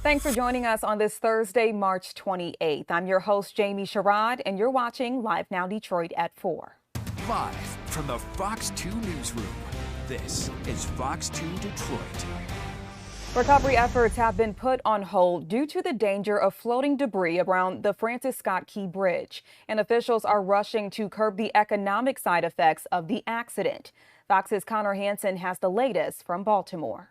Thanks for joining us on this Thursday, March 28th. I'm your host, Jamie Sherrod, and you're watching Live Now Detroit at 4. Live from the Fox 2 newsroom, this is Fox 2 Detroit. Recovery efforts have been put on hold due to the danger of floating debris around the Francis Scott Key Bridge, and officials are rushing to curb the economic side effects of the accident. Fox's Connor Hansen has the latest from Baltimore.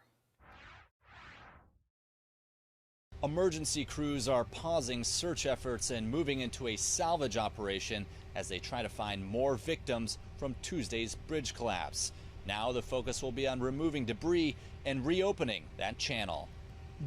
Emergency crews are pausing search efforts and moving into a salvage operation as they try to find more victims from Tuesday's bridge collapse. Now the focus will be on removing debris and reopening that channel.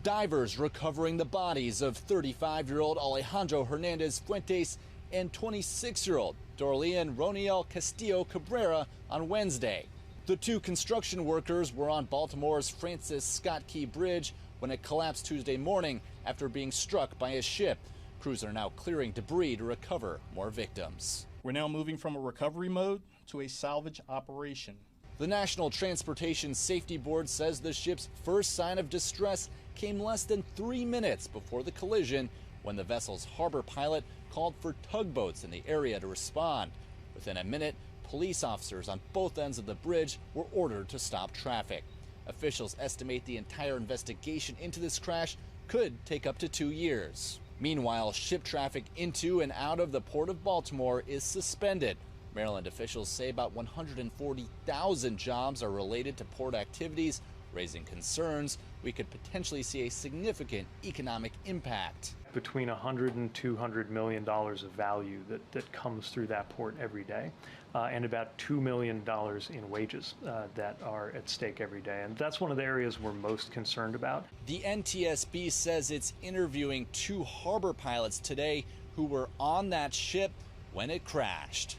Divers recovering the bodies of 35-year-old Alejandro Hernandez Fuentes and 26-year-old Dorlean Roniel Castillo Cabrera on Wednesday. The two construction workers were on Baltimore's Francis Scott Key Bridge when it collapsed Tuesday morning after being struck by a ship. Crews are now clearing debris to recover more victims. We're now moving from a recovery mode to a salvage operation. The National Transportation Safety Board says the ship's first sign of distress came less than 3 minutes before the collision when the vessel's harbor pilot called for tugboats in the area to respond. Within a minute, police officers on both ends of the bridge were ordered to stop traffic. Officials estimate the entire investigation into this crash could take up to 2 years. Meanwhile, ship traffic into and out of the Port of Baltimore is suspended. Maryland officials say about 140,000 jobs are related to port activities, raising concerns we could potentially see a significant economic impact. Between $100 and $200 million of value that comes through that port every day, and about $2 million in wages that are at stake every day. And that's one of the areas we're most concerned about. The NTSB says it's interviewing 2 harbor pilots today who were on that ship when it crashed.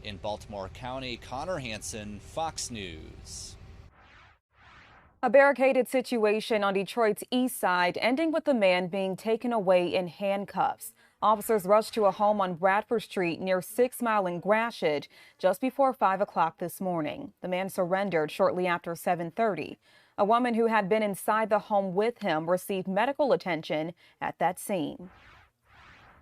In Baltimore County, Connor Hansen, Fox News. A barricaded situation on Detroit's east side, ending with the man being taken away in handcuffs. Officers rushed to a home on Bradford Street near 6 Mile in Gratiot just before 5 o'clock this morning. The man surrendered shortly after 7:30. A woman who had been inside the home with him received medical attention at that scene.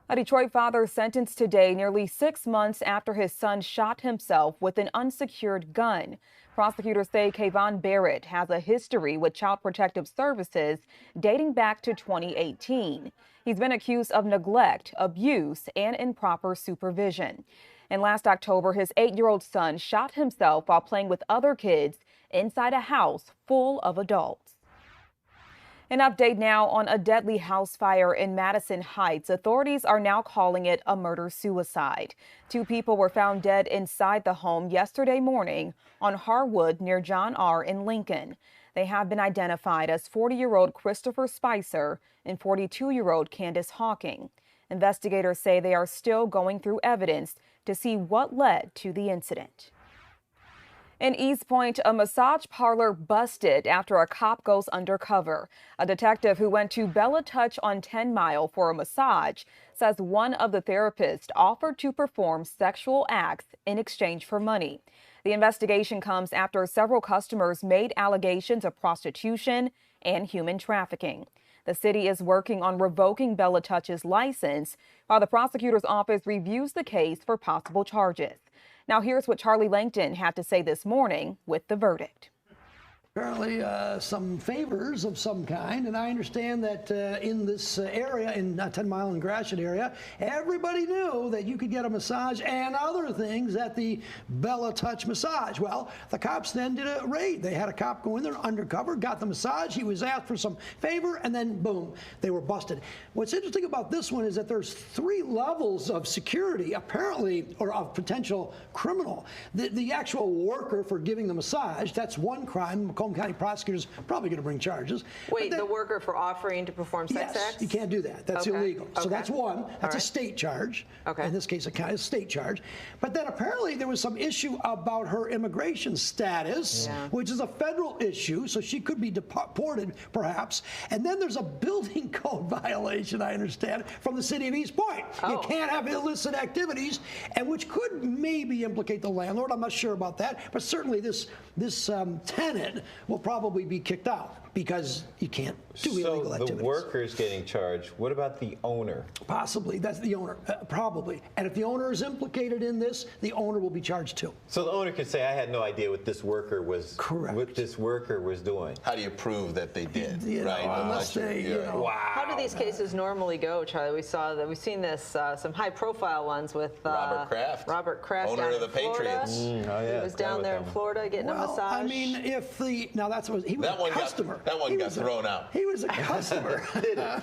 A Detroit father sentenced today nearly 6 months after his son shot himself with an unsecured gun. Prosecutors say Kayvon Barrett has a history with Child Protective Services dating back to 2018. He's been accused of neglect, abuse, and improper supervision. And last October, his 8-year-old son shot himself while playing with other kids inside a house full of adults. An update now on a deadly house fire in Madison Heights. Authorities are now calling it a murder-suicide. 2 people were found dead inside the home yesterday morning on Harwood near John R. in Lincoln. They have been identified as 40-year-old Christopher Spicer and 42-year-old Candace Hawking. Investigators say they are still going through evidence to see what led to the incident. In East Point, a massage parlor busted after a cop goes undercover. A detective who went to Bella Touch on 10 Mile for a massage says one of the therapists offered to perform sexual acts in exchange for money. The investigation comes after several customers made allegations of prostitution and human trafficking. The city is working on revoking Bella Touch's license while the prosecutor's office reviews the case for possible charges. Now here's what Charlie Langton had to say this morning with the verdict. Apparently some favors of some kind, and I understand that in this area, in 10 Mile and Gratiot area, everybody knew that you could get a massage and other things at the Bella Touch massage. Well, the cops then did a raid. They had a cop go in there undercover, got the massage, he was asked for some favor, and then boom, they were busted. What's interesting about this one is that there's 3 levels of security, apparently, or of potential criminal. The actual worker for giving the massage, that's one crime. Macomb County prosecutors probably going to bring charges. Wait, the worker for offering to perform sex acts? Yes, you can't do that. That's illegal. So that's one. That's a state charge. Okay. In this case, a state charge. But then apparently there was some issue about her immigration status, which is a federal issue, so she could be deported, perhaps. And then there's a building code violation, I understand, from the city of East Point. You can't have illicit activities, and which could maybe implicate the landlord. I'm not sure about that, but certainly this tenant will probably be kicked out. because you can't do illegal activities. So the worker's getting charged. What about the owner? Possibly. That's the owner. Probably. And if the owner is implicated in this, the owner will be charged too. So the owner could say, I had no idea what this worker was doing. How do you prove that they did? Unless they, Wow. How do these cases normally go, Charlie? We've seen this, some high-profile ones with Robert Kraft. owner of the Patriots. He was down there in Florida getting a massage. I mean, if he was a customer. That one got thrown out. He was a customer. Yeah,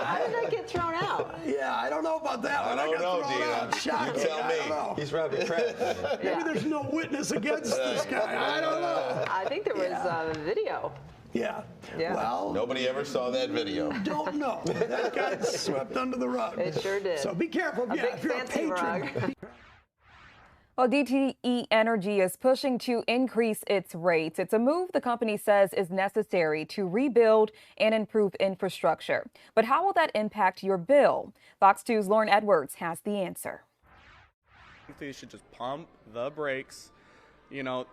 how did that get thrown out? Yeah, I don't know about that one. I don't know, Dina. Shocking. You tell me. I don't know. He's Robert Kraft. Maybe there's no witness against this guy. I don't know. I think there was video. Yeah. Well, nobody ever saw that video. Don't know. That got swept under the rug. It sure did. So be careful. Big fancy rug. Well, DTE Energy is pushing to increase its rates. It's a move the company says is necessary to rebuild and improve infrastructure. But how will that impact your bill? Fox 2's Lauren Edwards has the answer. You should just pump the brakes. You know,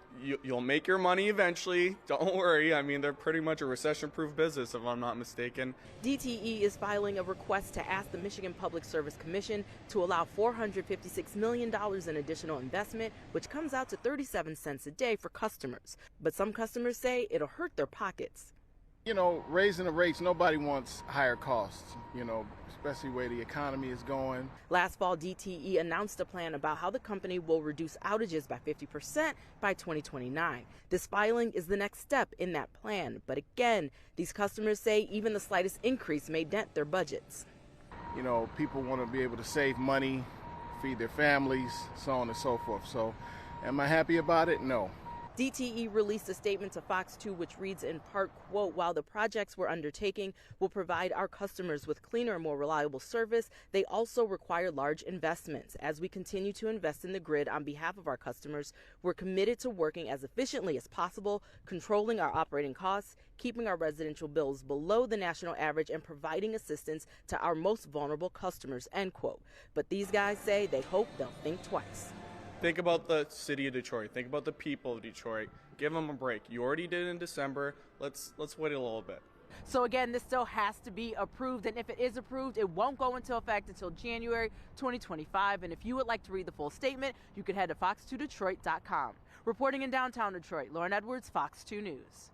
you'll make your money eventually. Don't worry. I mean, they're pretty much a recession-proof business, if I'm not mistaken. DTE is filing a request to ask the Michigan Public Service Commission to allow $456 million in additional investment, which comes out to 37 cents a day for customers. But some customers say it'll hurt their pockets. You know, raising the rates, nobody wants higher costs, especially where the economy is going. Last fall, DTE announced a plan about how the company will reduce outages by 50% by 2029. This filing is the next step in that plan. But again, these customers say even the slightest increase may dent their budgets. People want to be able to save money, feed their families, so on and so forth. So am I happy about it? No. DTE released a statement to Fox 2 which reads in part, quote, while the projects we're undertaking will provide our customers with cleaner and more reliable service, they also require large investments. As we continue to invest in the grid on behalf of our customers, we're committed to working as efficiently as possible, controlling our operating costs, keeping our residential bills below the national average, and providing assistance to our most vulnerable customers, end quote. But these guys say they hope they'll think twice. Think about the city of Detroit. Think about the people of Detroit. Give them a break. You already did it in December. Let's wait a little bit. So again, this still has to be approved, and if it is approved, it won't go into effect until January 2025. And if you would like to read the full statement, you can head to fox2detroit.com. Reporting in downtown Detroit, Lauren Edwards, Fox 2 News.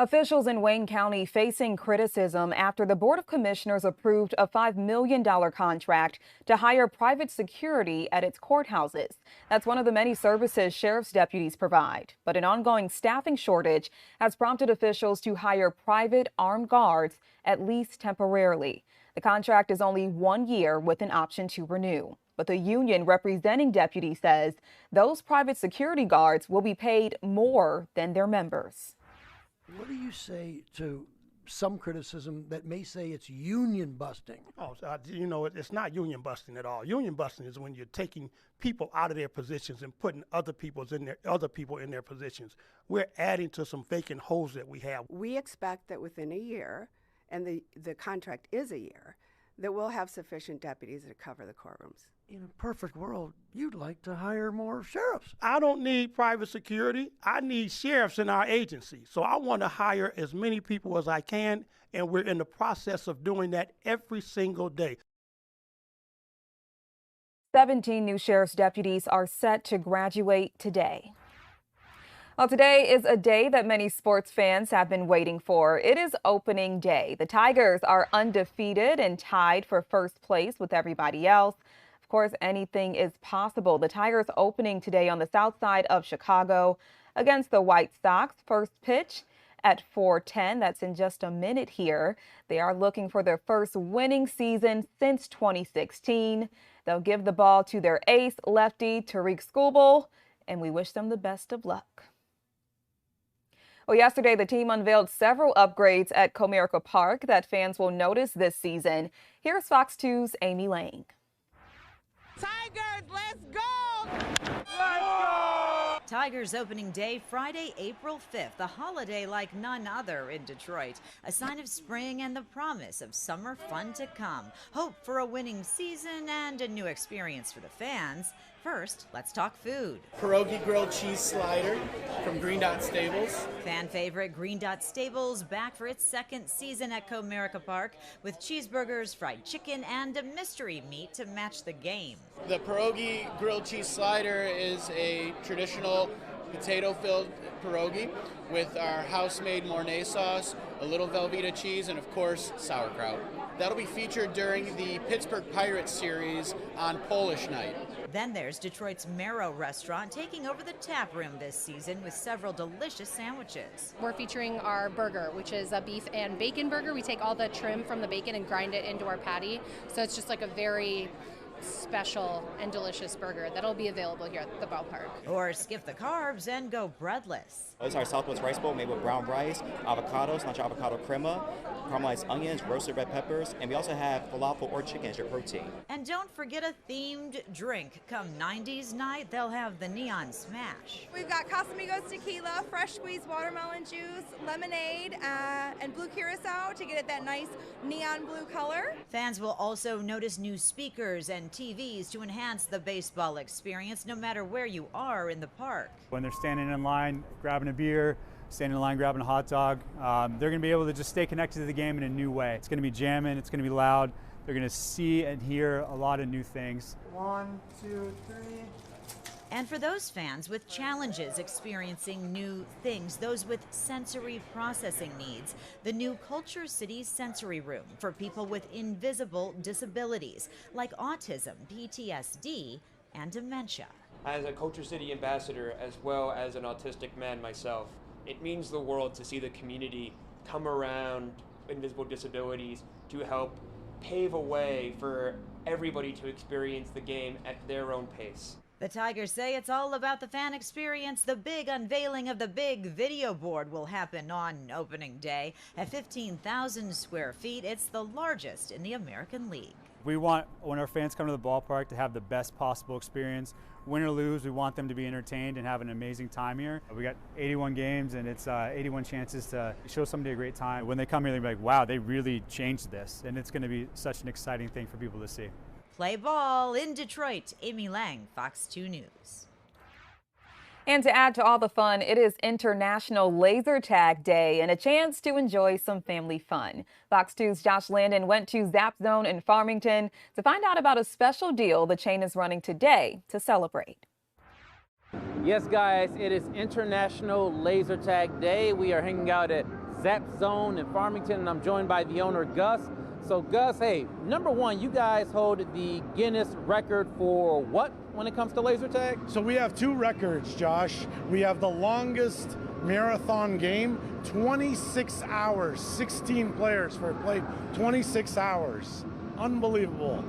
Officials in Wayne County facing criticism after the Board of Commissioners approved a $5 million contract to hire private security at its courthouses. That's one of the many services sheriff's deputies provide. But an ongoing staffing shortage has prompted officials to hire private armed guards, at least temporarily. The contract is only 1 year with an option to renew. But the union representing deputies says those private security guards will be paid more than their members. What do you say to some criticism that may say it's union busting? Oh, it's not union busting at all. Union busting is when you're taking people out of their positions and putting other people in their positions. We're adding to some vacant holes that we have. We expect that within a year, and the contract is a year, that we'll have sufficient deputies to cover the courtrooms. In a perfect world, you'd like to hire more sheriffs. I don't need private security. I need sheriffs in our agency. So I want to hire as many people as I can, and we're in the process of doing that every single day. 17 new sheriff's deputies are set to graduate today. Well, today is a day that many sports fans have been waiting for. It is opening day. The Tigers are undefeated and tied for first place with everybody else. Of course, anything is possible. The Tigers opening today on the south side of Chicago against the White Sox. First pitch at 4:10. That's in just a minute here. They are looking for their first winning season since 2016. They'll give the ball to their ace, lefty Tariq Skubal, and we wish them the best of luck. Well, yesterday, the team unveiled several upgrades at Comerica Park that fans will notice this season. Here's Fox 2's Amy Lang. Tigers, let's go! Let's go! Tigers opening day Friday, April 5th, a holiday like none other in Detroit. A sign of spring and the promise of summer fun to come. Hope for a winning season and a new experience for the fans. First, let's talk food. Pierogi grilled cheese slider from Green Dot Stables. Fan favorite Green Dot Stables back for its second season at Comerica Park with cheeseburgers, fried chicken, and a mystery meat to match the game. The pierogi grilled cheese slider is a traditional potato-filled pierogi with our house-made Mornay sauce, a little Velveeta cheese, and of course, sauerkraut. That'll be featured during the Pittsburgh Pirates series on Polish night. Then there's Detroit's Marrow restaurant taking over the tap room this season with several delicious sandwiches. We're featuring our burger, which is a beef and bacon burger. We take all the trim from the bacon and grind it into our patty. So it's just like a very special and delicious burger that'll be available here at the ballpark. Or skip the carbs and go breadless. This is our Southwest rice bowl made with brown rice, avocados, nacho avocado crema, caramelized onions, roasted red peppers, and we also have falafel or chicken as your protein. And don't forget a themed drink. Come 90s night, they'll have the Neon Smash. We've got Casamigos tequila, fresh squeezed watermelon juice, lemonade, and blue curacao to get it that nice neon blue color. Fans will also notice new speakers and TVs to enhance the baseball experience no matter where you are in the park. When they're standing in line, grabbing a beer, standing in line, grabbing a hot dog, they're going to be able to just stay connected to the game in a new way. It's going to be jamming, it's going to be loud. They're going to see and hear a lot of new things. 1, 2, 3. And for those fans with challenges experiencing new things, those with sensory processing needs, the new Culture City Sensory Room for people with invisible disabilities like autism, PTSD, and dementia. As a Culture City ambassador, as well as an autistic man myself, it means the world to see the community come around invisible disabilities to help pave a way for everybody to experience the game at their own pace. The Tigers say it's all about the fan experience. The big unveiling of the big video board will happen on opening day. At 15,000 square feet, it's the largest in the American League. We want, when our fans come to the ballpark, to have the best possible experience. Win or lose, we want them to be entertained and have an amazing time here. We got 81 games and it's 81 chances to show somebody a great time. When they come here, they'll be like, wow, they really changed this. And it's going to be such an exciting thing for people to see. Play ball in Detroit. Amy Lang, Fox 2 News. And to add to all the fun, it is International Laser Tag Day and a chance to enjoy some family fun. Fox 2's Josh Landon went to Zap Zone in Farmington to find out about a special deal the chain is running today to celebrate. Yes, guys, it is International Laser Tag Day. We are hanging out at Zap Zone in Farmington, and I'm joined by the owner, Gus. So, Gus, hey, number one, you guys hold the Guinness record for what when it comes to laser tag? So we have two records, Josh. We have the longest marathon game, 26 hours, 16 players played 26 hours. Unbelievable.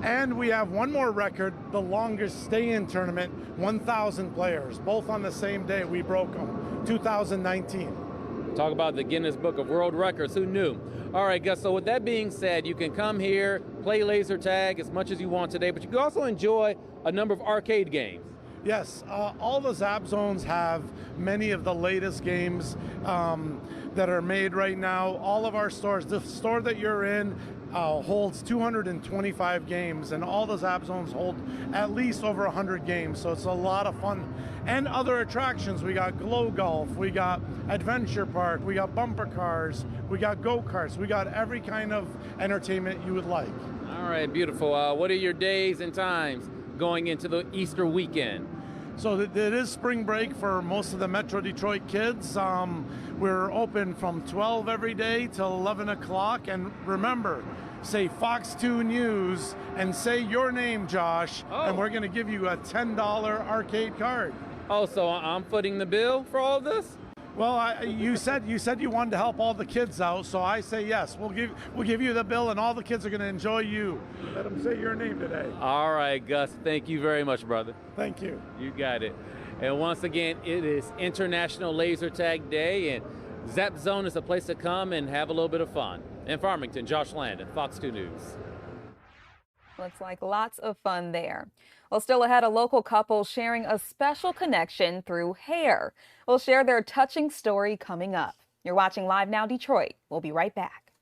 And we have one more record, the longest stay-in tournament, 1,000 players, both on the same day. We broke them, 2019. Talk about the Guinness Book of World Records. Who knew? All right, Gus, so with that being said, you can come here, play laser tag as much as you want today, but you can also enjoy a number of arcade games. Yes, all the Zap Zones have many of the latest games that are made right now. All of our stores, the store that you're in holds 225 games, and all the Zap Zones hold at least over 100 games, so it's a lot of fun. And other attractions, we got Glow Golf, we got Adventure Park, we got bumper cars, we got go-karts, we got every kind of entertainment you would like. All right, beautiful. What are your days and times going into the Easter weekend? So it is spring break for most of the Metro Detroit kids. We're open from 12 every day till 11 o'clock. And remember, say Fox 2 News and say your name, Josh, and we're going to give you a $10 arcade card. Oh, so I'm footing the bill for all of this? Well, you said you wanted to help all the kids out, so I say yes. We'll give you the bill, and all the kids are going to enjoy you. Let them say your name today. All right, Gus. Thank you very much, brother. Thank you. You got it. And once again, it is International Laser Tag Day, and Zap Zone is a place to come and have a little bit of fun. In Farmington, Josh Landon, Fox 2 News. Looks like lots of fun there. Well, still ahead, a local couple sharing a special connection through hair. We'll share their touching story coming up. You're watching Live Now Detroit. We'll be right back.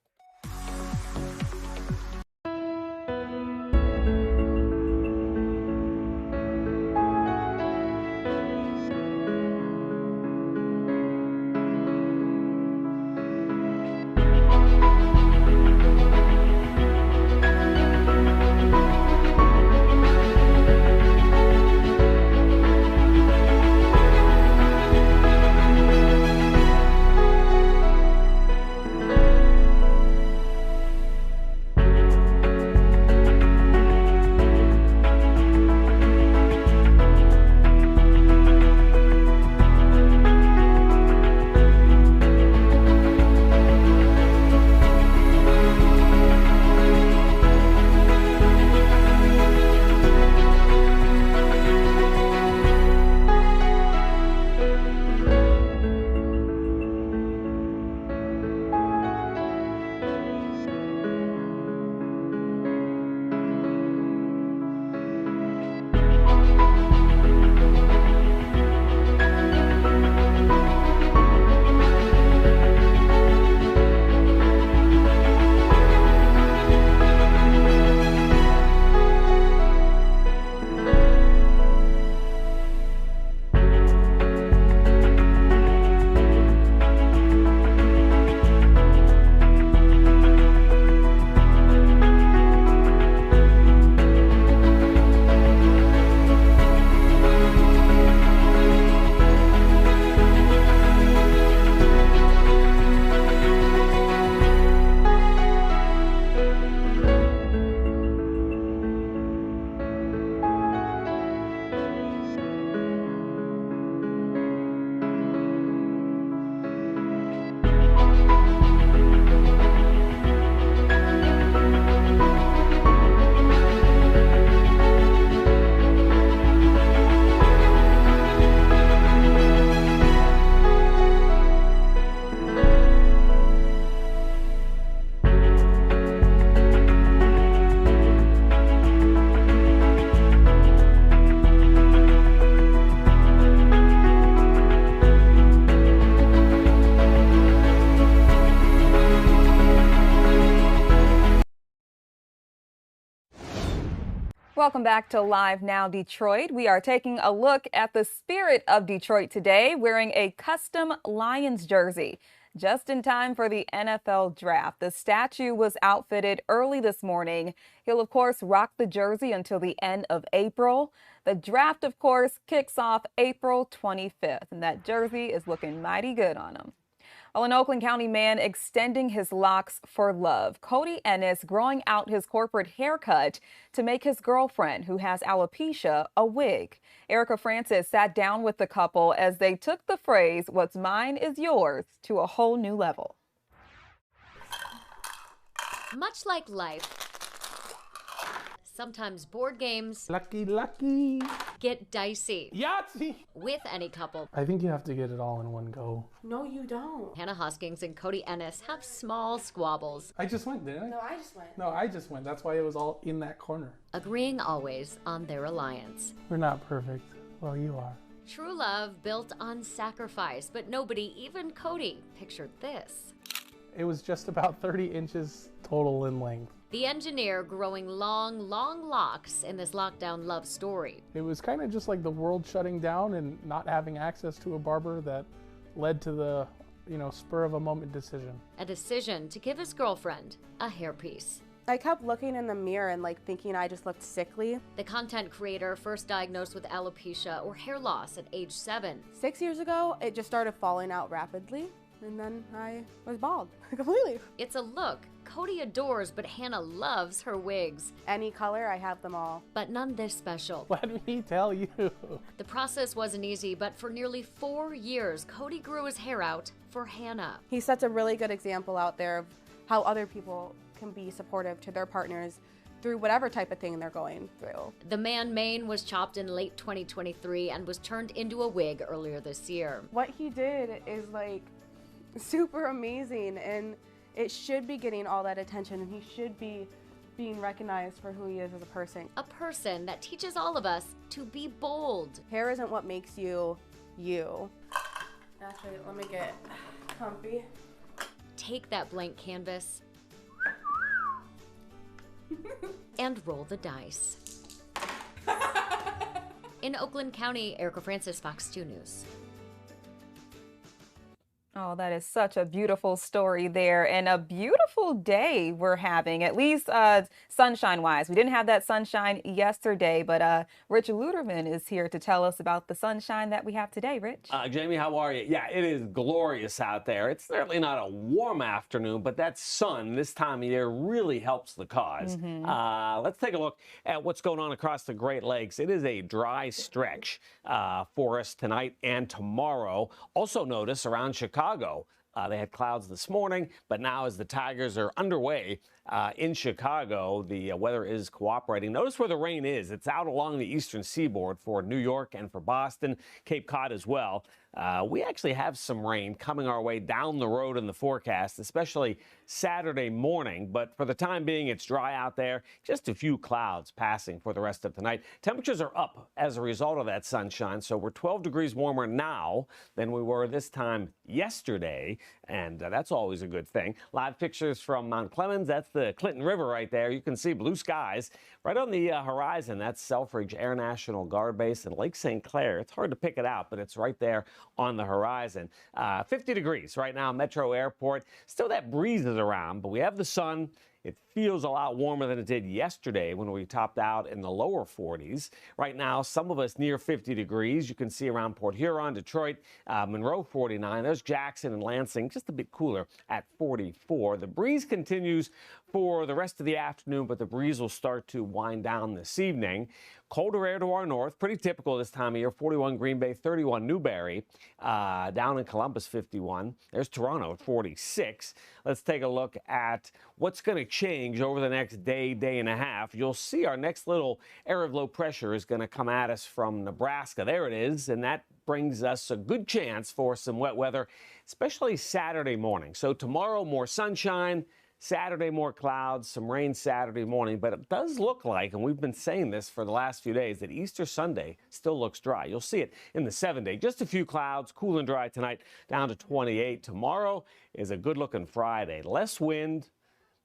Welcome back to Live Now Detroit. We are taking a look at the spirit of Detroit today, wearing a custom Lions jersey. Just in time for the NFL draft, the statue was outfitted early this morning. He'll, of course, rock the jersey until the end of April. The draft, of course, kicks off April 25th, and that jersey is looking mighty good on him. Well, an Oakland County man extending his locks for love. Cody Ennis growing out his corporate haircut to make his girlfriend, who has alopecia, a wig. Erica Francis sat down with the couple as they took the phrase, "What's mine is yours," to a whole new level. Much like life, sometimes board games Lucky. get dicey. Yahtzee! With any couple. I think you have to get it all in one go. No, you don't. Hannah Hoskins and Cody Ennis have small squabbles. I just went, didn't I? No, I just went. No, I just went. That's why it was all in that corner. Agreeing always on their alliance. We're not perfect. Well, you are. True love built on sacrifice, but nobody, even Cody, pictured this. It was just about 30 inches total in length. The engineer growing long locks in this lockdown love story. It was kind of just like the world shutting down and not having access to a barber that led to the, spur of a moment decision. A decision to give his girlfriend a hairpiece. I kept looking in the mirror and thinking I just looked sickly. The content creator first diagnosed with alopecia or hair loss at age 7. 6 years ago, it just started falling out rapidly. And then I was bald, completely. It's a look Cody adores, but Hannah loves her wigs. Any color, I have them all. But none this special. Let me tell you. The process wasn't easy, but for nearly 4 years, Cody grew his hair out for Hannah. He sets a really good example out there of how other people can be supportive to their partners through whatever type of thing they're going through. The man mane was chopped in late 2023 and was turned into a wig earlier this year. What he did is super amazing, and it should be getting all that attention, and he should be being recognized for who he is as a person. A person that teaches all of us to be bold. Hair isn't what makes you, you. Actually, let me get comfy. Take that blank canvas and roll the dice. In Oakland County, Erica Francis, Fox 2 News. Oh, that is such a beautiful story there, and a beautiful day we're having, at least sunshine-wise. We didn't have that sunshine yesterday, but Rich Luderman is here to tell us about the sunshine that we have today. Rich? Jamie, how are you? Yeah, it is glorious out there. It's certainly not a warm afternoon, but that sun this time of year really helps the cause. Let's take a look at what's going on across the Great Lakes. It is a dry stretch for us tonight and tomorrow. Also notice around Chicago, they had clouds this morning, but now as the Tigers are underway in Chicago, the weather is cooperating. Notice where the rain is. It's out along the eastern seaboard for New York and for Boston, Cape Cod as well. We actually have some rain coming our way down the road in the forecast, especially Saturday morning. But for the time being, it's dry out there. Just a few clouds passing for the rest of tonight. Temperatures are up as a result of that sunshine. So we're 12 degrees warmer now than we were this time yesterday. And that's always a good thing. Live pictures from Mount Clemens. That's the Clinton River right there. You can see blue skies right on the horizon. That's Selfridge Air National Guard Base and Lake St. Clair. It's hard to pick it out, but it's right there on the horizon. 50 degrees right now, Metro Airport. Still that breeze is around, but we have the sun. It feels a lot warmer than it did yesterday when we topped out in the lower 40s. Right now, some of us near 50 degrees. You can see around Port Huron, Detroit, Monroe 49. There's Jackson and Lansing, just a bit cooler at 44. The breeze continues for the rest of the afternoon, but the breeze will start to wind down this evening. Colder air to our north, pretty typical this time of year. 41 Green Bay, 31 Newberry. Down in Columbus, 51. There's Toronto at 46. Let's take a look at what's going to change over the next day, day and a half. You'll see our next little area of low pressure is going to come at us from Nebraska. There it is, and that brings us a good chance for some wet weather, especially Saturday morning. So tomorrow, more sunshine. Saturday, more clouds, some rain Saturday morning, but it does look like, and we've been saying this for the last few days, that Easter Sunday still looks dry. You'll see it in the 7-day. Just a few clouds, cool and dry tonight, down to 28. Tomorrow is a good-looking Friday. Less wind,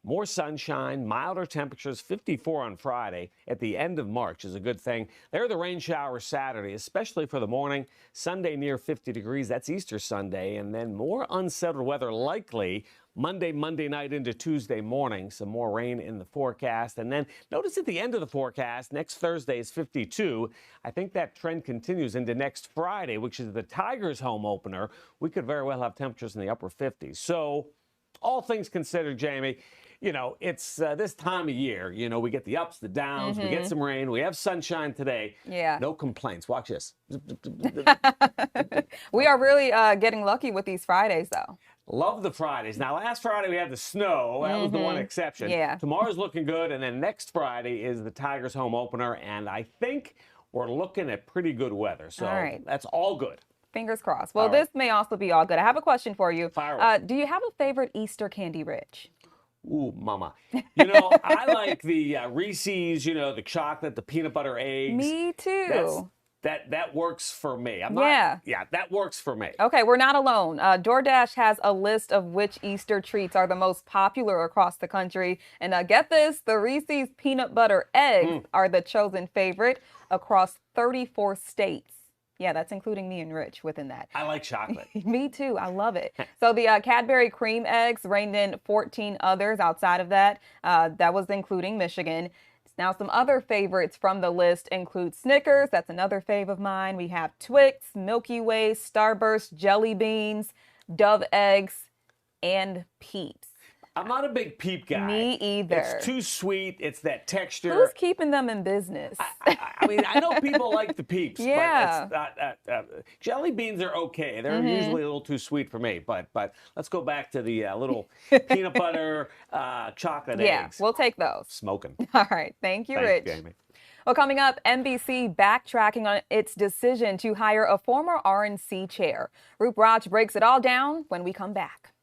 More sunshine, milder temperatures, 54 on Friday at the end of March is a good thing. There are the rain showers Saturday, especially for the morning. Sunday near 50 degrees. That's Easter Sunday. And then more unsettled weather likely Monday night into Tuesday morning. Some more rain in the forecast. And then notice at the end of the forecast, next Thursday is 52. I think that trend continues into next Friday, which is the Tigers home opener. We could very well have temperatures in the upper 50s. So all things considered, Jamie, you know, it's this time of year, you know, we get the ups, the downs, we get some rain, we have sunshine today. Yeah. No complaints. Watch this. We are really getting lucky with these Fridays, though. Love the Fridays. Now, last Friday we had the snow. That was the one exception. Yeah. Tomorrow's looking good, and then next Friday is the Tigers home opener, and I think we're looking at pretty good weather. So all right. That's all good. Fingers crossed. Well, this may also be all good. I have a question for you. Fire do you have a favorite Easter candy, Rich? Ooh, mama. You know, I like the Reese's, you know, the chocolate, the peanut butter eggs. Me too. That works for me. Yeah, that works for me. Okay, we're not alone. DoorDash has a list of which Easter treats are the most popular across the country. And get this, the Reese's peanut butter eggs are the chosen favorite across 34 states. Yeah, that's including me and Rich within that. I like chocolate. Me too. I love it. So the Cadbury cream eggs reigned in 14 others outside of that. That was including Michigan. Now, some other favorites from the list include Snickers. That's another fave of mine. We have Twix, Milky Way, Starburst, Jelly Beans, Dove eggs, and Peeps. I'm not a big Peep guy. Me either. It's too sweet. It's that texture. Who's keeping them in business? I mean, I know people like the Peeps, Yeah. but it's not, Jelly Beans are okay. They're usually a little too sweet for me. But let's go back to the little peanut butter chocolate eggs. Yeah, we'll take those. Smoking. All right. Thank you, Rich. Jamie. Well, coming up, NBC backtracking on its decision to hire a former RNC chair. Roop Raj breaks it all down when we come back.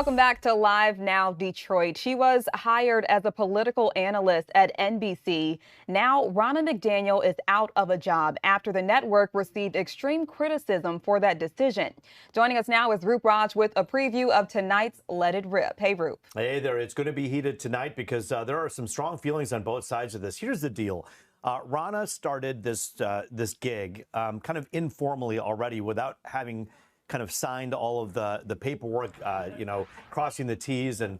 Welcome back to Live Now Detroit. She was hired as a political analyst at NBC. Now, Ronna McDaniel is out of a job after the network received extreme criticism for that decision. Joining us now is Roop Raj with a preview of tonight's Let It Rip. Hey, Roop. Hey there. It's going to be heated tonight because there are some strong feelings on both sides of this. Here's the deal. Ronna started this gig kind of informally already without having kind of signed all of the paperwork, crossing the T's and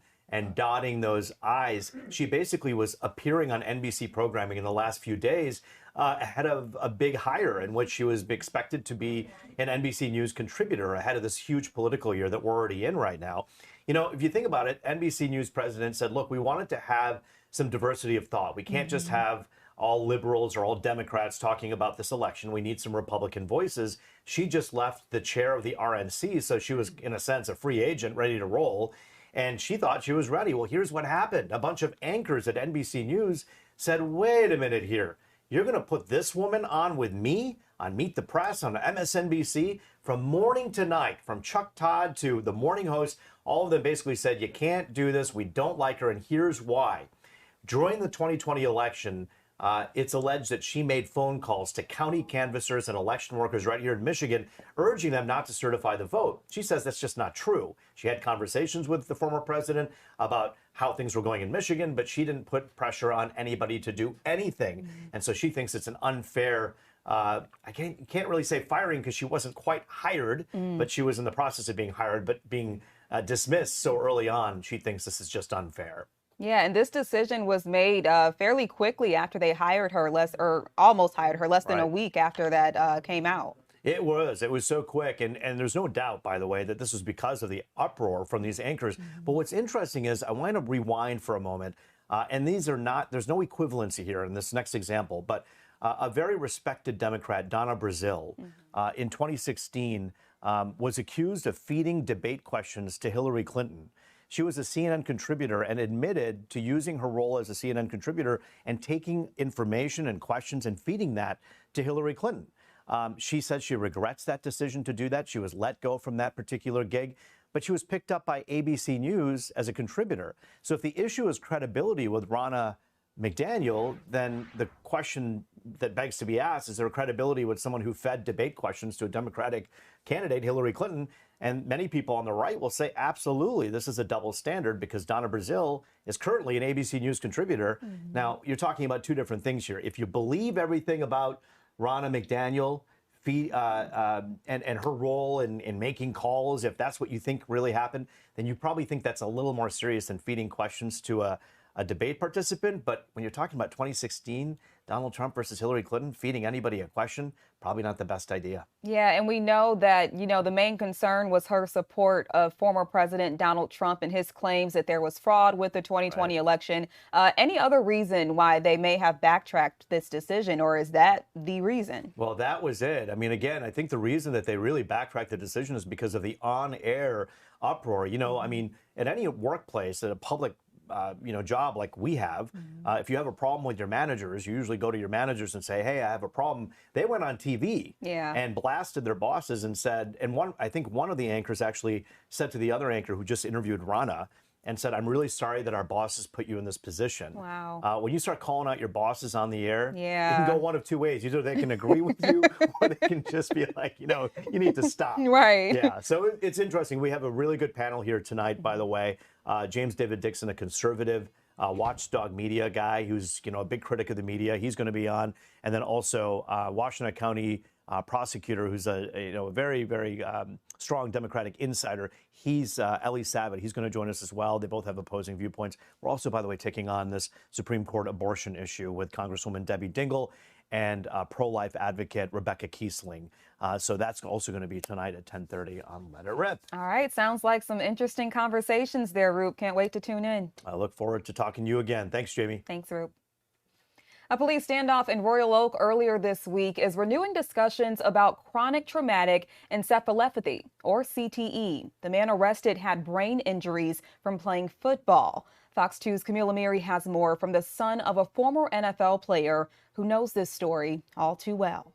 dotting those I's. She basically was appearing on NBC programming in the last few days ahead of a big hire in which she was expected to be an NBC News contributor ahead of this huge political year that we're already in right now. You know, if you think about it, NBC News president said, look, we wanted to have some diversity of thought. We can't just have all liberals or all Democrats talking about this election. We need some Republican voices. She just left the chair of the RNC, so she was, in a sense, a free agent ready to roll, and she thought she was ready. Well, here's what happened. A bunch of anchors at NBC News said, wait a minute here. You're going to put this woman on with me on Meet the Press on MSNBC from morning to night, from Chuck Todd to the morning host. All of them basically said, you can't do this. We don't like her, and here's why. During the 2020 election, it's alleged that she made phone calls to county canvassers and election workers right here in Michigan, urging them not to certify the vote. She says that's just not true. She had conversations with the former president about how things were going in Michigan, but she didn't put pressure on anybody to do anything. And so she thinks it's an unfair, I can't really say firing because she wasn't quite hired, but she was in the process of being hired, but being dismissed so early on. She thinks this is just unfair. Yeah, and this decision was made fairly quickly after they hired her, almost hired her, less than a week after that came out. It was so quick. And there's no doubt, by the way, that this was because of the uproar from these anchors. But what's interesting is I want to rewind for a moment. And these are not, there's no equivalency here in this next example. But a very respected Democrat, Donna Brazile, in 2016 was accused of feeding debate questions to Hillary Clinton. She was a CNN contributor and admitted to using her role as a CNN contributor and taking information and questions and feeding that to Hillary Clinton. She said she regrets that decision to do that. She was let go from that particular gig, but she was picked up by ABC News as a contributor. So if the issue is credibility with Ronna McDaniel, then the question that begs to be asked, is there credibility with someone who fed debate questions to a Democratic candidate, Hillary Clinton? And many people on the right will say, absolutely, this is a double standard because Donna Brazile is currently an ABC News contributor. Now, you're talking about two different things here. If you believe everything about Ronna McDaniel and her role in making calls, if that's what you think really happened, then you probably think that's a little more serious than feeding questions to a debate participant. But when you're talking about 2016, Donald Trump versus Hillary Clinton, feeding anybody a question, probably not the best idea. Yeah, and we know that, the main concern was her support of former President Donald Trump and his claims that there was fraud with the 2020 election. Any other reason why they may have backtracked this decision, or is that the reason? Well, that was it. I mean, again, I think the reason that they really backtracked the decision is because of the on-air uproar. I mean, at any workplace, at a public job like we have, if you have a problem with your managers, you usually go to your managers and say, hey, I have a problem. They went on TV and blasted their bosses and said, and I think one of the anchors actually said to the other anchor who just interviewed Ronna and said, I'm really sorry that our bosses put you in this position. Wow. When you start calling out your bosses on the air, it Yeah. can go one of two ways. Either they can agree with you or they can just be like, you need to stop. Right. Yeah. So it's interesting. We have a really good panel here tonight, by the way. James David Dixon, a conservative watchdog media guy who's, a big critic of the media. He's going to be on. And then also Washington County prosecutor who's a very, very strong Democratic insider. He's Ellie Savitt. He's going to join us as well. They both have opposing viewpoints. We're also, by the way, taking on this Supreme Court abortion issue with Congresswoman Debbie Dingell and pro-life advocate Rebecca Kiesling. So that's also going to be tonight at 10:30 on Let It Rip. All right. Sounds like some interesting conversations there, Roop. Can't wait to tune in. I look forward to talking to you again. Thanks, Jamie. Thanks, Roop. A police standoff in Royal Oak earlier this week is renewing discussions about chronic traumatic encephalopathy, or CTE. The man arrested had brain injuries from playing football. Fox 2's Camila Miri has more from the son of a former NFL player who knows this story all too well.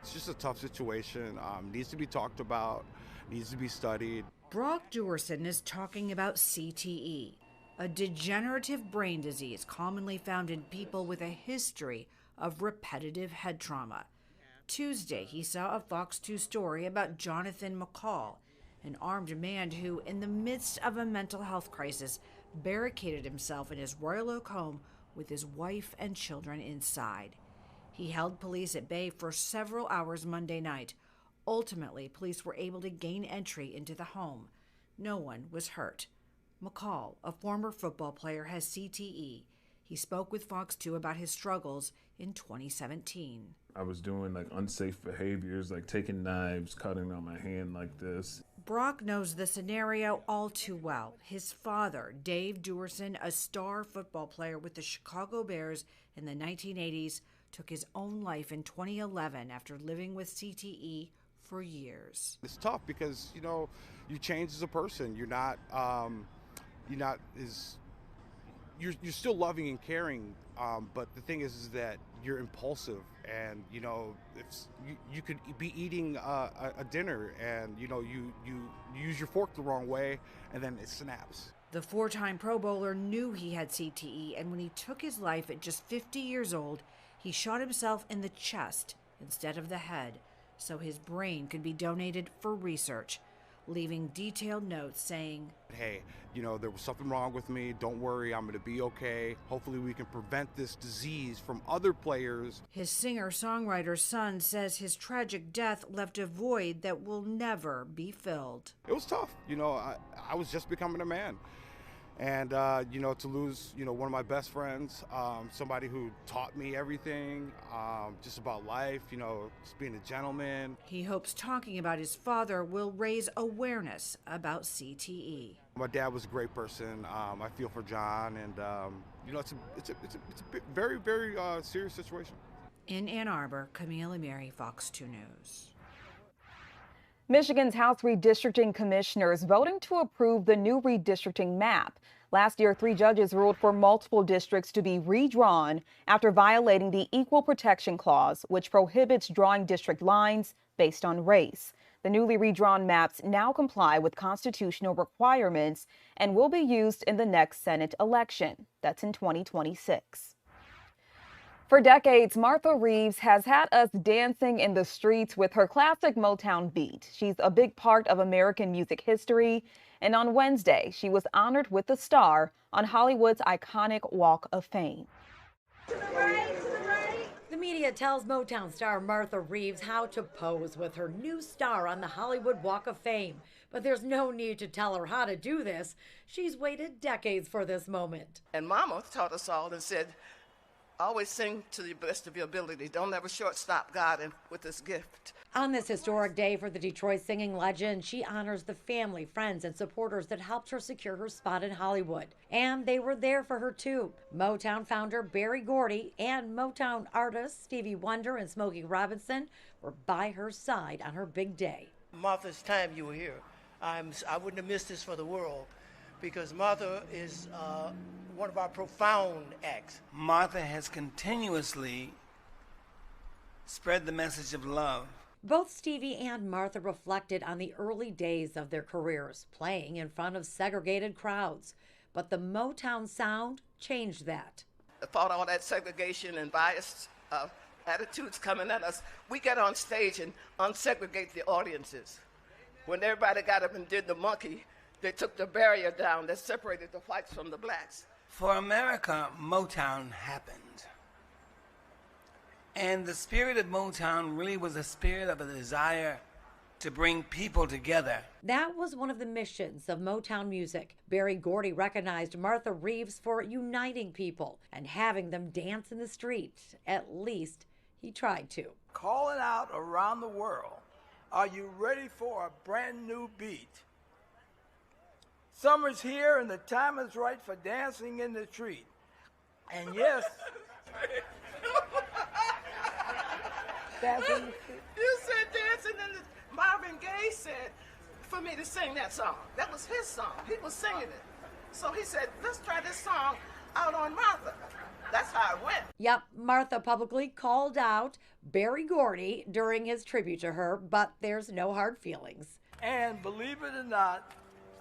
It's just a tough situation. Needs to be talked about, needs to be studied. Brock Dewerson is talking about CTE, a degenerative brain disease commonly found in people with a history of repetitive head trauma. Tuesday, he saw a Fox 2 story about Jonathan McCall, an armed man who, in the midst of a mental health crisis, barricaded himself in his Royal Oak home with his wife and children inside. He held police at bay for several hours Monday night. Ultimately, police were able to gain entry into the home. No one was hurt. McCall, a former football player, has CTE. He spoke with Fox 2 about his struggles in 2017. I was doing like unsafe behaviors, like taking knives, cutting on my hand like this. Brock knows the scenario all too well. His father, Dave Dewerson, a star football player with the Chicago Bears in the 1980s, took his own life in 2011 after living with CTE for years. It's tough because, you know, you change as a person. You're still loving and caring, but the thing is that you're impulsive, and you know, you could be eating a dinner, and you know, you use your fork the wrong way, and then it snaps. The four-time Pro Bowler knew he had CTE, and when he took his life at just 50 years old, he shot himself in the chest instead of the head, so his brain could be donated for research, leaving detailed notes saying, "Hey, you know, there was something wrong with me. Don't worry, I'm going to be okay. Hopefully we can prevent this disease from other players." His singer-songwriter's son says his tragic death left a void that will never be filled. It was tough. You know, I was just becoming a man. And, you know, to lose, you know, one of my best friends, somebody who taught me everything, just about life, you know, just being a gentleman. He hopes talking about his father will raise awareness about CTE. My dad was a great person. I feel for John, and, you know, it's a very, very serious situation. In Ann Arbor, Camille Amiri, Fox 2 News. Michigan's House redistricting commissioners voting to approve the new redistricting map. Last year, 3 judges ruled for multiple districts to be redrawn after violating the Equal Protection Clause, which prohibits drawing district lines based on race. The newly redrawn maps now comply with constitutional requirements and will be used in the next Senate election. That's in 2026. For decades, Martha Reeves has had us dancing in the streets with her classic Motown beat. She's a big part of American music history, and on Wednesday, she was honored with the star on Hollywood's iconic Walk of Fame. The media tells Motown star Martha Reeves how to pose with her new star on the Hollywood Walk of Fame. But there's no need to tell her how to do this. She's waited decades for this moment. And Mama taught us all and said, always sing to the best of your ability. Don't ever shortstop God with this gift. On this historic day for the Detroit singing legend, she honors the family, friends, and supporters that helped her secure her spot in Hollywood. And they were there for her too. Motown founder Berry Gordy and Motown artists Stevie Wonder and Smokey Robinson were by her side on her big day. Martha's time you were here. I wouldn't have missed this for the world, because Martha is one of our profound acts. Martha has continuously spread the message of love. Both Stevie and Martha reflected on the early days of their careers, playing in front of segregated crowds. But the Motown sound changed that. I fought all that segregation and biased attitudes coming at us. We get on stage and unsegregate the audiences. When everybody got up and did the monkey, they took the barrier down that separated the whites from the blacks. For America, Motown happened. And the spirit of Motown really was a spirit of a desire to bring people together. That was one of the missions of Motown music. Berry Gordy recognized Martha Reeves for uniting people and having them dance in the street. At least he tried to. Calling out around the world, are you ready for a brand new beat? Summer's here and the time is right for dancing in the street. And yes, dancing. You said dancing in the... Marvin Gaye said for me to sing that song. That was his song. He was singing it. So he said, let's try this song out on Martha. That's how it went. Yep, Martha publicly called out Berry Gordy during his tribute to her, but there's no hard feelings. And believe it or not,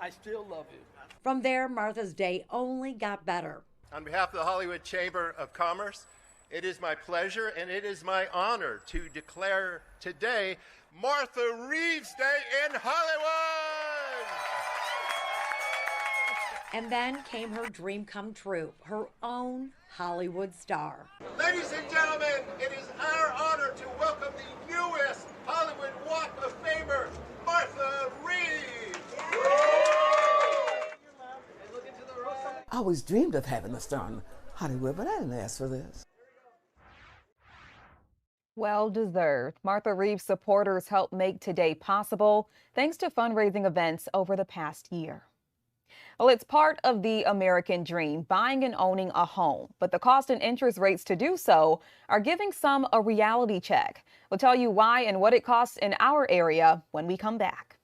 I still love you. From there, Martha's day only got better. On behalf of the Hollywood Chamber of Commerce, it is my pleasure and it is my honor to declare today Martha Reeves Day in Hollywood! And then came her dream come true, her own Hollywood star. Ladies and gentlemen, it is our honor to welcome the newest Hollywood Walk of Famer, Martha Reeves! I always dreamed of having a star in Hollywood, but I didn't ask for this. Well deserved. Martha Reeves supporters helped make today possible thanks to fundraising events over the past year. Well, it's part of the American dream, buying and owning a home, but the cost and interest rates to do so are giving some a reality check. We'll tell you why and what it costs in our area when we come back.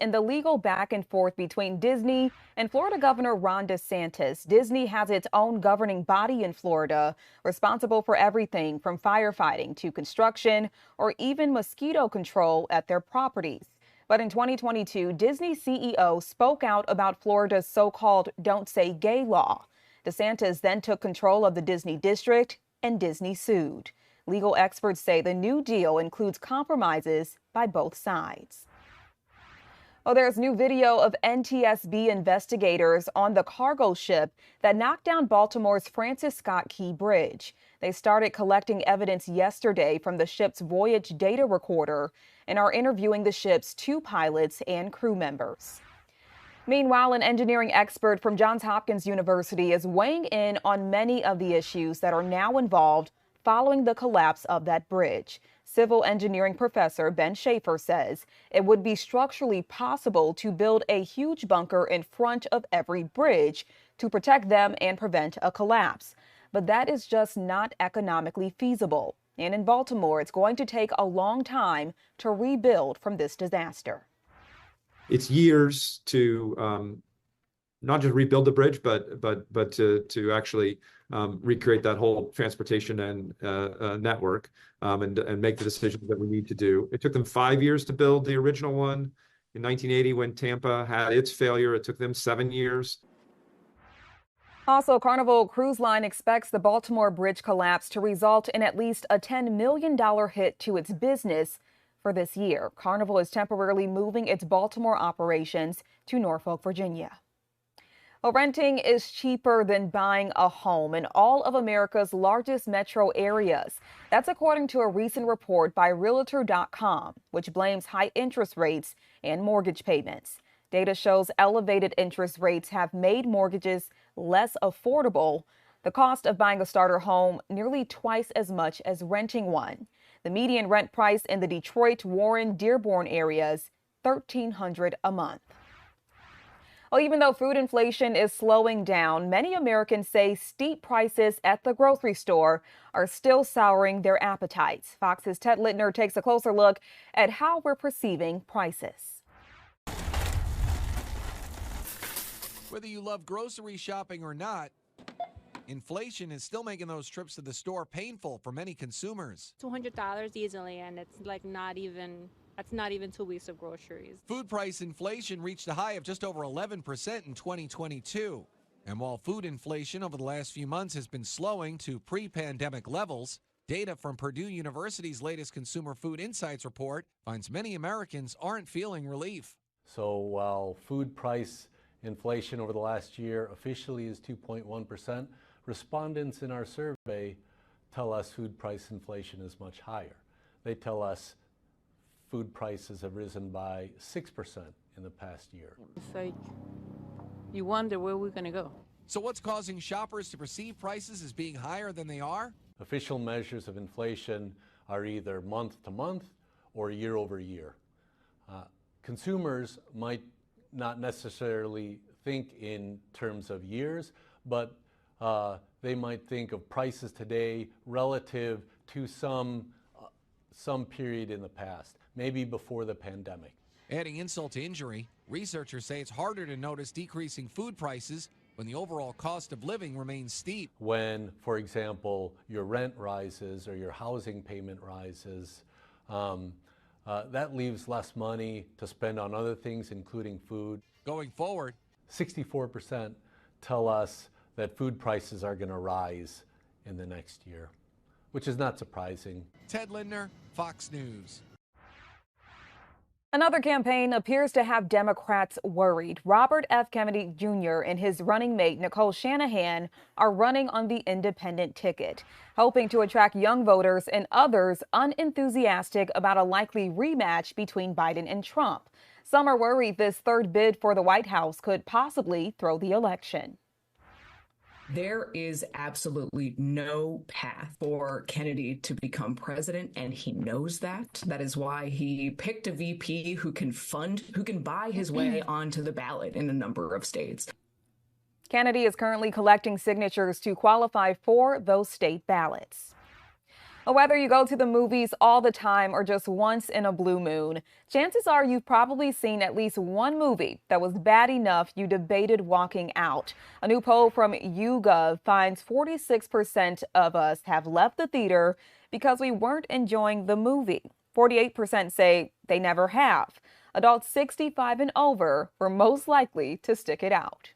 In the legal back and forth between Disney and Florida Governor Ron DeSantis, Disney has its own governing body in Florida responsible for everything from firefighting to construction or even mosquito control at their properties. But in 2022, Disney CEO spoke out about Florida's so-called Don't Say Gay law. DeSantis then took control of the Disney district and Disney sued. Legal experts say the new deal includes compromises by both sides. Well, there's new video of NTSB investigators on the cargo ship that knocked down Baltimore's Francis Scott Key Bridge. They started collecting evidence yesterday from the ship's voyage data recorder and are interviewing the ship's 2 pilots and crew members. Meanwhile, an engineering expert from Johns Hopkins University is weighing in on many of the issues that are now involved following the collapse of that bridge. Civil engineering professor Ben Schaefer says it would be structurally possible to build a huge bunker in front of every bridge to protect them and prevent a collapse. But that is just not economically feasible. And in Baltimore, it's going to take a long time to rebuild from this disaster. It's years to not just rebuild the bridge, but to actually recreate that whole transportation and network, and make the decisions that we need to do. It took them 5 years to build the original one. In 1980, when Tampa had its failure, it took them 7 years. Also, Carnival Cruise Line expects the Baltimore Bridge collapse to result in at least a $10 million hit to its business for this year. Carnival is temporarily moving its Baltimore operations to Norfolk, Virginia. Well, renting is cheaper than buying a home in all of America's largest metro areas. That's according to a recent report by Realtor.com, which blames high interest rates and mortgage payments. Data shows elevated interest rates have made mortgages less affordable. The cost of buying a starter home nearly twice as much as renting one. The median rent price in the Detroit, Warren, Dearborn areas, $1,300 a month. Well, even though food inflation is slowing down, many Americans say steep prices at the grocery store are still souring their appetites. Fox's Ted Littner takes a closer look at how we're perceiving prices. Whether you love grocery shopping or not, inflation is still making those trips to the store painful for many consumers. $200 easily, and it's like that's not even 2 weeks of groceries. Food price inflation reached a high of just over 11% in 2022. And while food inflation over the last few months has been slowing to pre-pandemic levels, data from Purdue University's latest Consumer Food Insights report finds many Americans aren't feeling relief. So while food price inflation over the last year officially is 2.1%, respondents in our survey tell us food price inflation is much higher. They tell us food prices have risen by 6% in the past year. It's like you wonder where we're going to go. So what's causing shoppers to perceive prices as being higher than they are? Official measures of inflation are either month to month or year over year. Consumers might not necessarily think in terms of years, but they might think of prices today relative to some period in the past, maybe before the pandemic. Adding insult to injury, researchers say it's harder to notice decreasing food prices when the overall cost of living remains steep. When, for example, your rent rises or your housing payment rises, that leaves less money to spend on other things, including food. Going forward, 64% tell us that food prices are going to rise in the next year, which is not surprising. Ted Littner, Fox News. Another campaign appears to have Democrats worried. Robert F. Kennedy Jr. and his running mate, Nicole Shanahan, are running on the independent ticket, hoping to attract young voters and others unenthusiastic about a likely rematch between Biden and Trump. Some are worried this third bid for the White House could possibly throw the election. There is absolutely no path for Kennedy to become president, and he knows that. That is why he picked a VP who can buy his way onto the ballot in a number of states. Kennedy is currently collecting signatures to qualify for those state ballots. Whether you go to the movies all the time or just once in a blue moon, chances are you've probably seen at least one movie that was bad enough you debated walking out. A new poll from YouGov finds 46% of us have left the theater because we weren't enjoying the movie. 48% say they never have. Adults 65 and over were most likely to stick it out.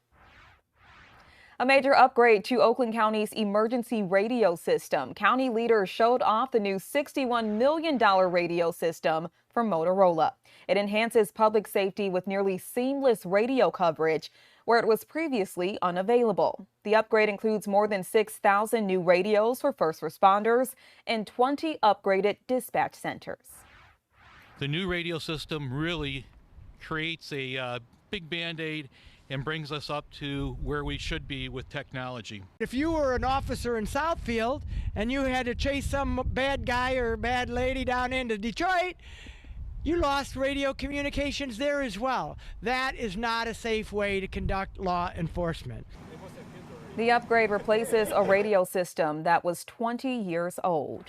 A major upgrade to Oakland County's emergency radio system. County leaders showed off the new $61 million radio system from Motorola. It enhances public safety with nearly seamless radio coverage where it was previously unavailable. The upgrade includes more than 6,000 new radios for first responders and 20 upgraded dispatch centers. The new radio system really creates a big Band-Aid and brings us up to where we should be with technology. If you were an officer in Southfield and you had to chase some bad guy or bad lady down into Detroit, you lost radio communications there as well. That is not a safe way to conduct law enforcement. The upgrade replaces a radio system that was 20 years old.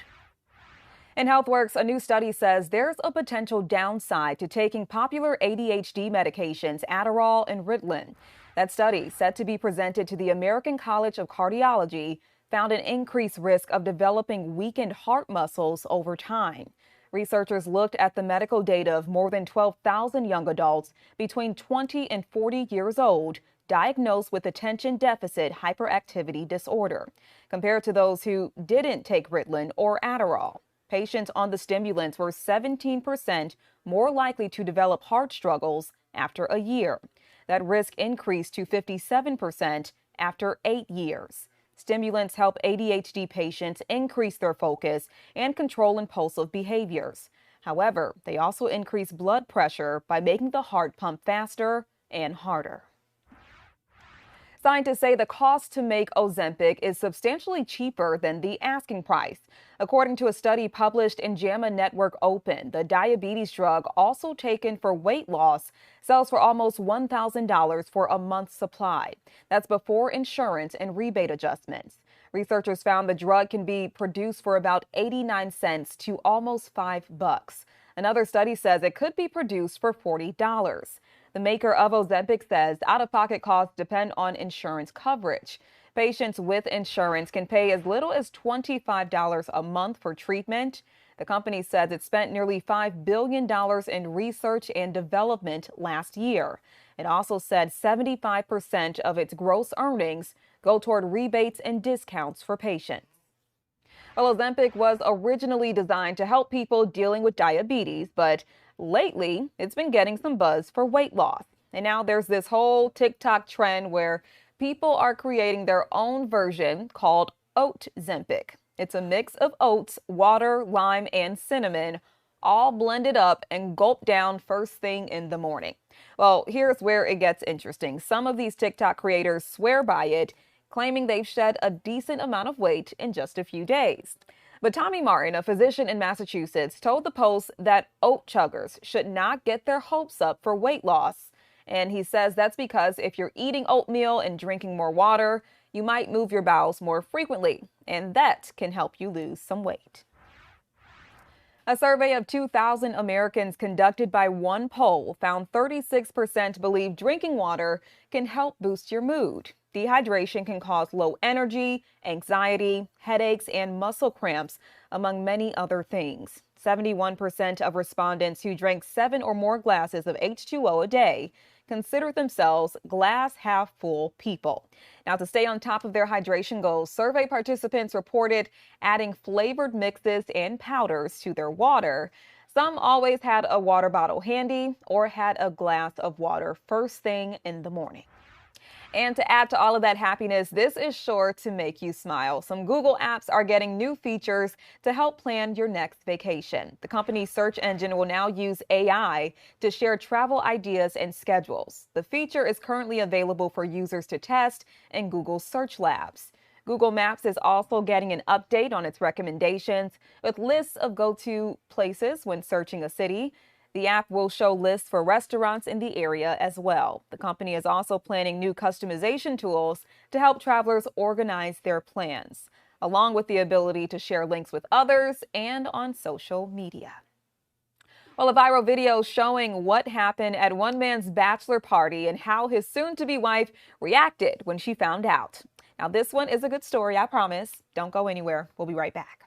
In HealthWorks, a new study says there's a potential downside to taking popular ADHD medications, Adderall and Ritalin. That study, set to be presented to the American College of Cardiology, found an increased risk of developing weakened heart muscles over time. Researchers looked at the medical data of more than 12,000 young adults between 20 and 40 years old diagnosed with attention deficit hyperactivity disorder, compared to those who didn't take Ritalin or Adderall. Patients on the stimulants were 17% more likely to develop heart struggles after a year. That risk increased to 57% after 8 years. Stimulants help ADHD patients increase their focus and control impulsive behaviors. However, they also increase blood pressure by making the heart pump faster and harder. Scientists say the cost to make Ozempic is substantially cheaper than the asking price. According to a study published in JAMA Network Open, the diabetes drug, also taken for weight loss, sells for almost $1,000 for a month's supply. That's before insurance and rebate adjustments. Researchers found the drug can be produced for about 89 cents to almost $5. Another study says it could be produced for $40. The maker of Ozempic says out-of-pocket costs depend on insurance coverage. Patients with insurance can pay as little as $25 a month for treatment. The company says it spent nearly $5 billion in research and development last year. It also said 75% of its gross earnings go toward rebates and discounts for patients. Well, Ozempic was originally designed to help people dealing with diabetes, but lately it's been getting some buzz for weight loss. And now there's this whole TikTok trend where people are creating their own version called Oat-Zempic. It's a mix of oats, water, lime, and cinnamon, all blended up and gulped down first thing in the morning. Well, here's where it gets interesting. Some of these TikTok creators swear by it, claiming they've shed a decent amount of weight in just a few days. But Tommy Martin, a physician in Massachusetts, told the Post that oat chuggers should not get their hopes up for weight loss. And he says that's because if you're eating oatmeal and drinking more water, you might move your bowels more frequently, and that can help you lose some weight. A survey of 2,000 Americans conducted by one poll found 36% believe drinking water can help boost your mood. Dehydration can cause low energy, anxiety, headaches, and muscle cramps, among many other things. 71% of respondents who drank 7 or more glasses of H2O a day consider themselves glass half full people. Now, to stay on top of their hydration goals, survey participants reported adding flavored mixes and powders to their water. Some always had a water bottle handy or had a glass of water first thing in the morning. And to add to all of that happiness, this is sure to make you smile. Some Google apps are getting new features to help plan your next vacation. The company's search engine will now use AI to share travel ideas and schedules. The feature is currently available for users to test in Google Search Labs. Google Maps is also getting an update on its recommendations with lists of go-to places when searching a city. The app will show lists for restaurants in the area as well. The company is also planning new customization tools to help travelers organize their plans, along with the ability to share links with others and on social media. Well, a viral video showing what happened at one man's bachelor party and how his soon-to-be wife reacted when she found out. Now, this one is a good story, I promise. Don't go anywhere. We'll be right back.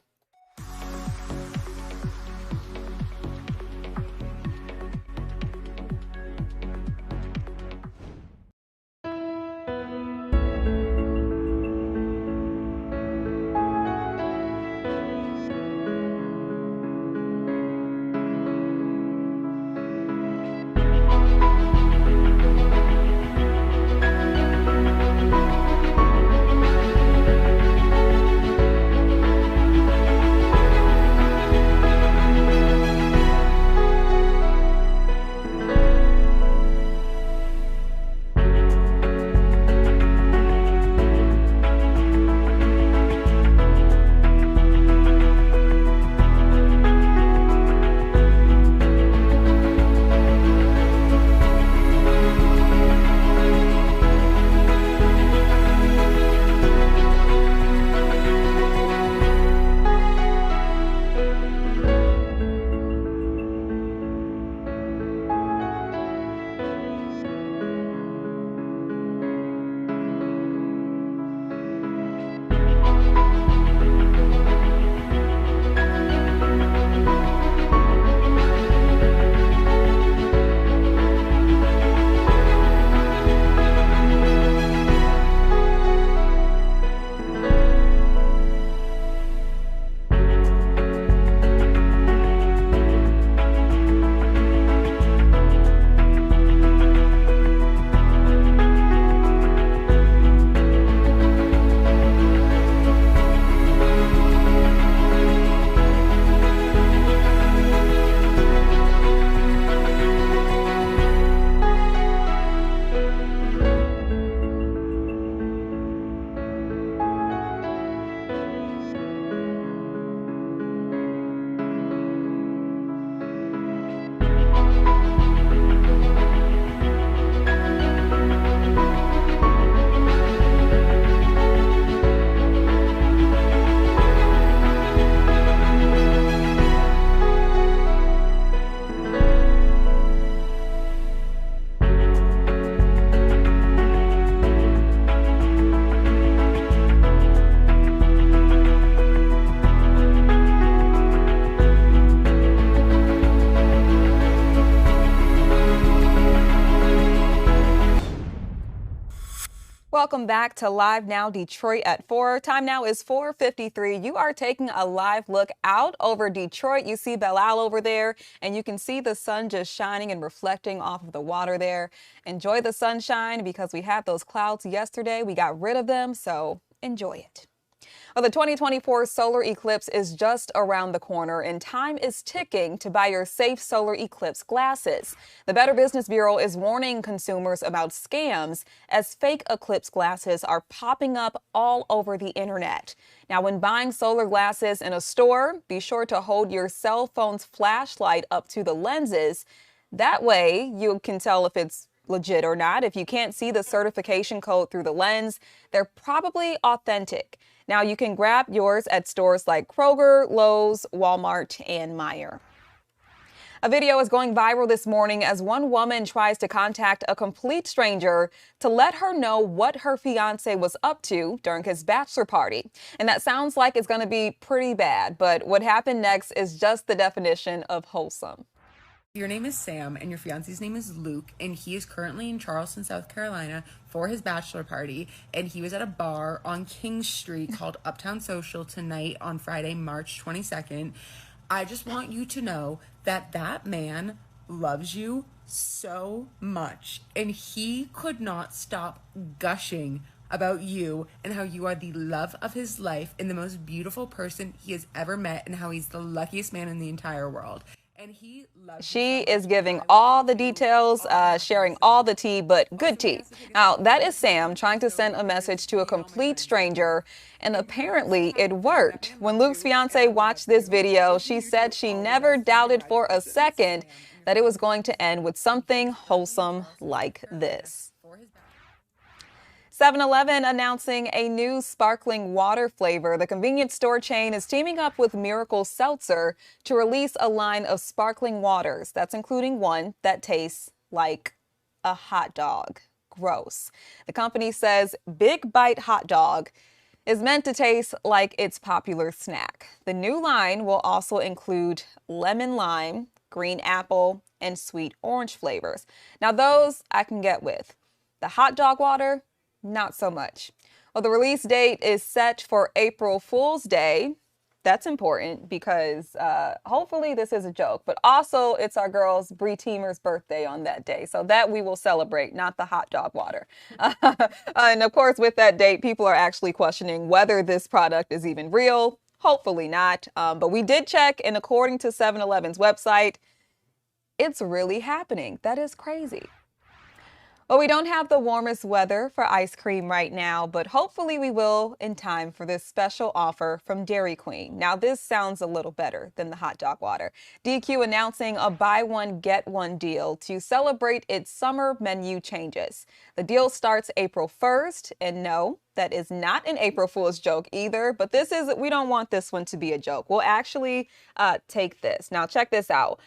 Welcome back to Live Now Detroit at 4. Time now is 4:53. You are taking a live look out over Detroit. You see Belle Isle over there, and you can see the sun just shining and reflecting off of the water there. Enjoy the sunshine because we had those clouds yesterday. We got rid of them, so enjoy it. Well, the 2024 solar eclipse is just around the corner, and time is ticking to buy your safe solar eclipse glasses. The Better Business Bureau is warning consumers about scams as fake eclipse glasses are popping up all over the internet. Now, when buying solar glasses in a store, be sure to hold your cell phone's flashlight up to the lenses. That way, you can tell if it's legit or not. If you can't see the certification code through the lens, they're probably authentic. Now, you can grab yours at stores like Kroger, Lowe's, Walmart, and Meijer. A video is going viral this morning as one woman tries to contact a complete stranger to let her know what her fiance was up to during his bachelor party. And that sounds like it's going to be pretty bad, but what happened next is just the definition of wholesome. Your name is Sam and your fiance's name is Luke, and he is currently in Charleston, South Carolina for his bachelor party, and he was at a bar on King Street called Uptown Social tonight on Friday, March 22nd. I just want you to know that that man loves you so much, and he could not stop gushing about you and how you are the love of his life and the most beautiful person he has ever met, and how he's the luckiest man in the entire world. She is giving all the details, sharing all the tea, but good tea. Now, that is Sam trying to send a message to a complete stranger, and apparently it worked. When Luke's fiance watched this video, she said she never doubted for a second that it was going to end with something wholesome like this. 7-Eleven announcing a new sparkling water flavor. The convenience store chain is teaming up with Miracle Seltzer to release a line of sparkling waters. That's including one that tastes like a hot dog. Gross. The company says Big Bite Hot Dog is meant to taste like its popular snack. The new line will also include lemon lime, green apple, and sweet orange flavors. Now those I can get with. The hot dog water, not so much. Well, the release date is set for April Fool's Day. That's important because hopefully this is a joke, but also it's our girl's Bree Teemer's birthday on that day. So that we will celebrate, not the hot dog water. And of course, with that date, people are actually questioning whether this product is even real. Hopefully not. But we did check, and according to 7-Eleven's website, it's really happening. That is crazy. Well, we don't have the warmest weather for ice cream right now, but hopefully we will in time for this special offer from Dairy Queen. Now, this sounds a little better than the hot dog water. DQ announcing a buy one, get one deal to celebrate its summer menu changes. The deal starts April 1st, and no, that is not an April Fool's joke either, but we don't want this one to be a joke. We'll actually take this. Now, check this out.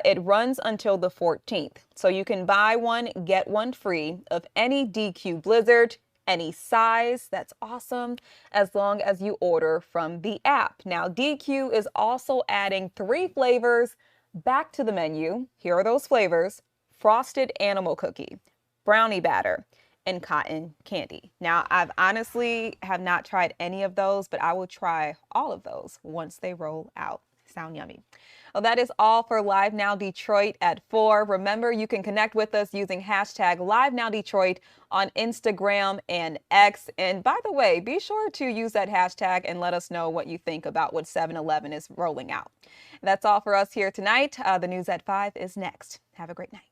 It runs until the 14th. So you can buy one, get one free of any DQ Blizzard, any size. That's awesome, as long as you order from the app. Now, DQ is also adding 3 flavors back to the menu. Here are those flavors: frosted animal cookie, brownie batter, and cotton candy. Now, I've honestly have not tried any of those, but I will try all of those once they roll out. Sound yummy. Well, that is all for Live Now Detroit at 4. Remember, you can connect with us using hashtag Live Now Detroit on Instagram and X. And by the way, be sure to use that hashtag and let us know what you think about what 7-Eleven is rolling out. That's all for us here tonight. The news at 5 is next. Have a great night.